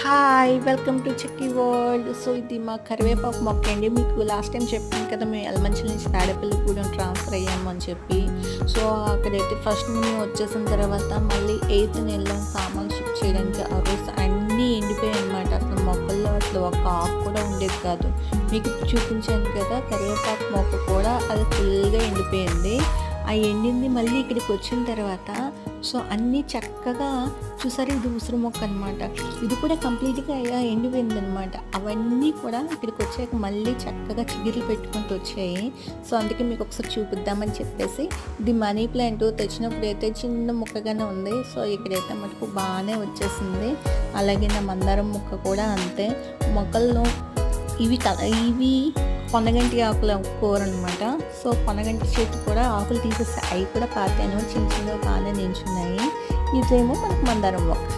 Hi welcome to chikki world. So ఇది మా కరివేపాకు మొక్క అండి. మీకు లాస్ట్ టైం చెప్పాను కదా, మేము ఎలమంచిల నుంచి తాడేపల్లిగూడెం ట్రాన్స్ఫర్ అయ్యాము అని చెప్పి. సో అక్కడైతే ఫస్ట్ మేము వచ్చేసిన తర్వాత మళ్ళీ 8th వెళ్ళాం సామాన్ షిఫ్ట్ చేయడానికి. ఆ రోజు అన్నీ ఎండిపోయాయి అనమాట. అసలు మొక్కల్లో అసలు ఒక ఆకు కూడా ఉండేది కాదు. మీకు చూపించాను కదా కరివేపాకు మొక్క కూడా, అది ఫుల్గా ఎండిపోయింది. ఆ ఎండింది మళ్ళీ ఇక్కడికి వచ్చిన తర్వాత సో అన్నీ చక్కగా చూసారు. ఇది ఉసిరి మొక్క అనమాట. ఇది కూడా కంప్లీట్గా ఎండిపోయింది అనమాట. అవన్నీ కూడా ఇక్కడికి వచ్చాక మళ్ళీ చక్కగా చిగుర్లు పెట్టుకుంటూ వచ్చాయి. సో అందుకే మీకు ఒకసారి చూపిద్దామని చెప్పేసి, ఇది మనీ ప్లాంట్ తెచ్చినప్పుడు అయితే చిన్న మొక్కగానే ఉంది. సో ఇక్కడైతే మటుకు బాగానే వచ్చేసింది. అలాగే నా మందారం మొక్క కూడా అంతే. మొక్కల్లో ఇవి పొన్నగంటి ఆకుల కూర అనమాట. సో పొన్నగంటి చెట్టు కూడా ఆకులు తీసేసి అవి కూడా పాతాను, చిన్న చిన్నగా బాగానే నించున్నాయి. ఇదేమో మనకు మందారం మొక్క.